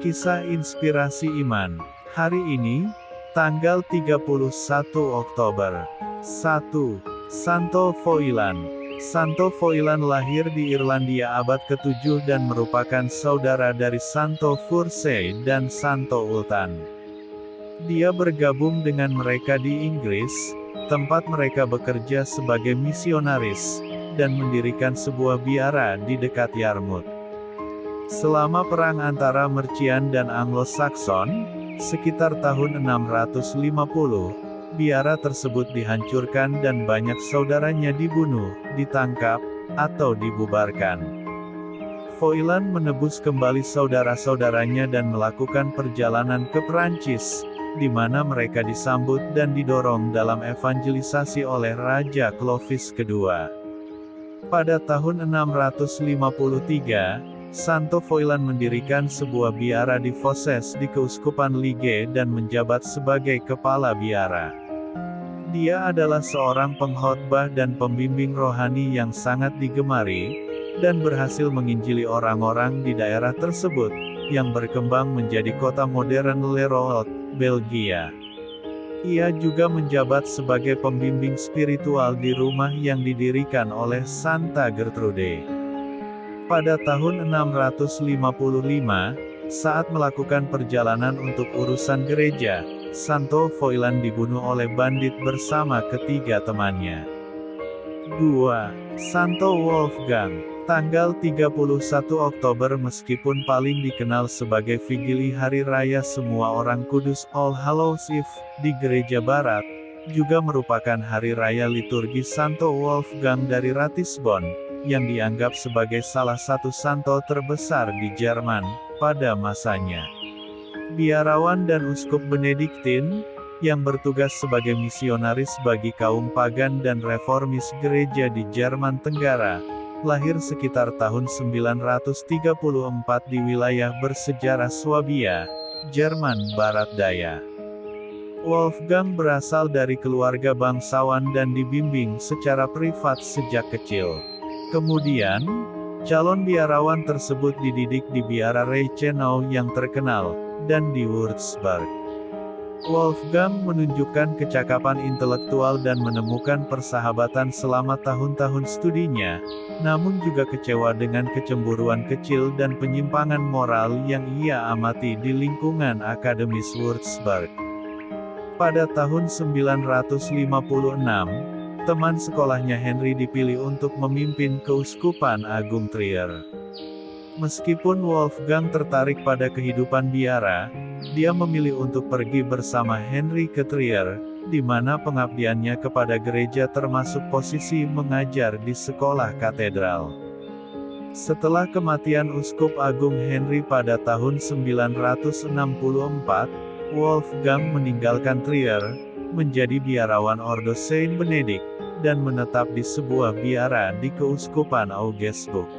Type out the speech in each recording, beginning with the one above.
Kisah inspirasi iman. Hari ini, tanggal 31 Oktober. 1. Santo Foilan. Santo Foilan lahir di Irlandia abad ke-7 dan merupakan saudara dari Santo Fursey dan Santo Ultan. Dia bergabung dengan mereka di Inggris, tempat mereka bekerja sebagai misionaris, dan mendirikan sebuah biara di dekat Yarmouth. Selama perang antara Mercian dan Anglo-Saxon, sekitar tahun 650, biara tersebut dihancurkan dan banyak saudaranya dibunuh, ditangkap, atau dibubarkan. Foilan menebus kembali saudara-saudaranya dan melakukan perjalanan ke Perancis, di mana mereka disambut dan didorong dalam evangelisasi oleh Raja Clovis II. Pada tahun 653, Santo Foilan mendirikan sebuah biara di Fosses di Keuskupan Liege dan menjabat sebagai kepala biara. Dia adalah seorang pengkhotbah dan pembimbing rohani yang sangat digemari, dan berhasil menginjili orang-orang di daerah tersebut, yang berkembang menjadi kota modern Lerold, Belgia. Ia juga menjabat sebagai pembimbing spiritual di rumah yang didirikan oleh Santa Gertrude. Pada tahun 655, saat melakukan perjalanan untuk urusan gereja, Santo Foilan dibunuh oleh bandit bersama ketiga temannya. 2. Santo Wolfgang. Tanggal 31 Oktober meskipun paling dikenal sebagai Vigili Hari Raya Semua Orang Kudus All Hallows Eve, di Gereja Barat, juga merupakan hari raya liturgi Santo Wolfgang dari Ratisbon, yang dianggap sebagai salah satu santo terbesar di Jerman, pada masanya. Biarawan dan uskup Benediktin, yang bertugas sebagai misionaris bagi kaum pagan dan reformis gereja di Jerman Tenggara, lahir sekitar tahun 934 di wilayah bersejarah Swabia, Jerman Barat Daya. Wolfgang berasal dari keluarga bangsawan dan dibimbing secara privat sejak kecil. Kemudian, calon biarawan tersebut dididik di biara Reichenau yang terkenal, dan di Würzburg. Wolfgang menunjukkan kecakapan intelektual dan menemukan persahabatan selama tahun-tahun studinya, namun juga kecewa dengan kecemburuan kecil dan penyimpangan moral yang ia amati di lingkungan akademis Würzburg. Pada tahun 956, teman sekolahnya Henry dipilih untuk memimpin Keuskupan Agung Trier. Meskipun Wolfgang tertarik pada kehidupan biara, dia memilih untuk pergi bersama Henry ke Trier, di mana pengabdiannya kepada gereja termasuk posisi mengajar di sekolah katedral. Setelah kematian Uskup Agung Henry pada tahun 964, Wolfgang meninggalkan Trier, menjadi biarawan Ordo Saint Benedict, dan menetap di sebuah biara di Keuskupan Augsburg.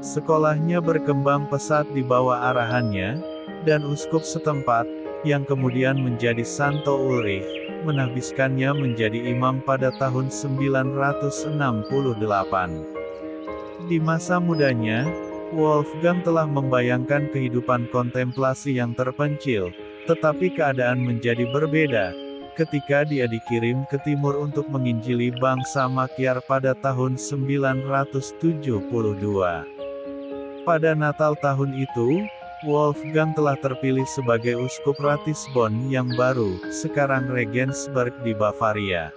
Sekolahnya berkembang pesat di bawah arahannya, dan uskup setempat, yang kemudian menjadi Santo Ulrich, menahbiskannya menjadi imam pada tahun 968. Di masa mudanya, Wolfgang telah membayangkan kehidupan kontemplasi yang terpencil, tetapi keadaan menjadi berbeda, ketika dia dikirim ke timur untuk menginjili bangsa Magyar pada tahun 972. Pada Natal tahun itu, Wolfgang telah terpilih sebagai uskup Ratisbon yang baru, sekarang Regensburg di Bavaria.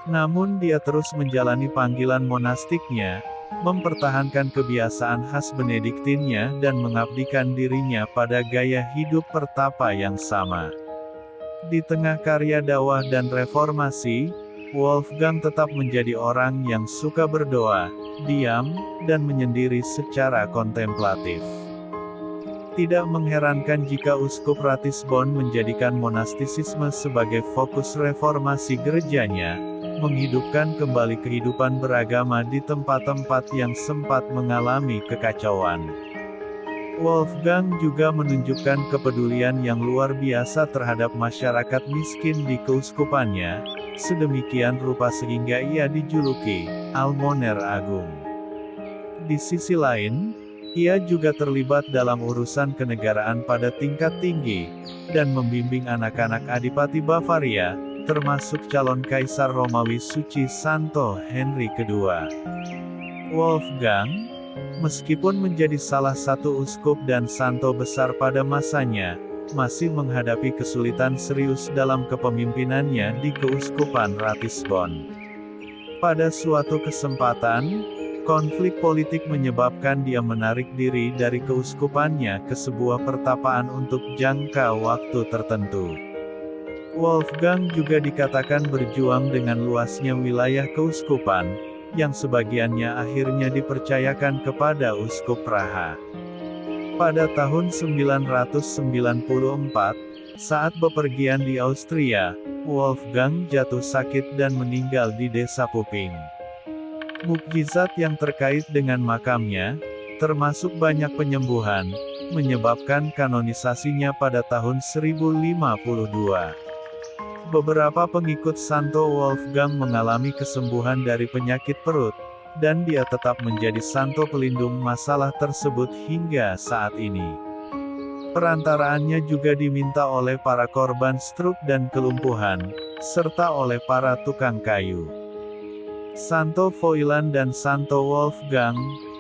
Namun dia terus menjalani panggilan monastiknya, mempertahankan kebiasaan khas Benediktinnya dan mengabdikan dirinya pada gaya hidup pertapa yang sama. Di tengah karya dakwah dan reformasi, Wolfgang tetap menjadi orang yang suka berdoa, diam, dan menyendiri secara kontemplatif. Tidak mengherankan jika Uskup Ratisbon menjadikan monastisisme sebagai fokus reformasi gerejanya, menghidupkan kembali kehidupan beragama di tempat-tempat yang sempat mengalami kekacauan. Wolfgang juga menunjukkan kepedulian yang luar biasa terhadap masyarakat miskin di keuskupannya, sedemikian rupa sehingga ia dijuluki Almoner Agung. Di sisi lain, Ia juga terlibat dalam urusan kenegaraan pada tingkat tinggi, dan membimbing anak-anak Adipati Bavaria, termasuk calon Kaisar Romawi Suci Santo Henry II. Wolfgang, meskipun menjadi salah satu uskup dan santo besar pada masanya, masih menghadapi kesulitan serius dalam kepemimpinannya di Keuskupan Ratisbon. Pada suatu kesempatan, konflik politik menyebabkan dia menarik diri dari keuskupannya ke sebuah pertapaan untuk jangka waktu tertentu. Wolfgang juga dikatakan berjuang dengan luasnya wilayah keuskupan, yang sebagiannya akhirnya dipercayakan kepada Uskup Praha. Pada tahun 994, saat bepergian di Austria, Wolfgang jatuh sakit dan meninggal di desa Puping. Mukjizat yang terkait dengan makamnya, termasuk banyak penyembuhan, menyebabkan kanonisasinya pada tahun 1052. Beberapa pengikut Santo Wolfgang mengalami kesembuhan dari penyakit perut, dan dia tetap menjadi santo pelindung masalah tersebut hingga saat ini. Perantaraannya juga diminta oleh para korban stroke dan kelumpuhan, serta oleh para tukang kayu. Santo Foilan dan Santo Wolfgang,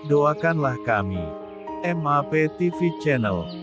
doakanlah kami. MAP TV Channel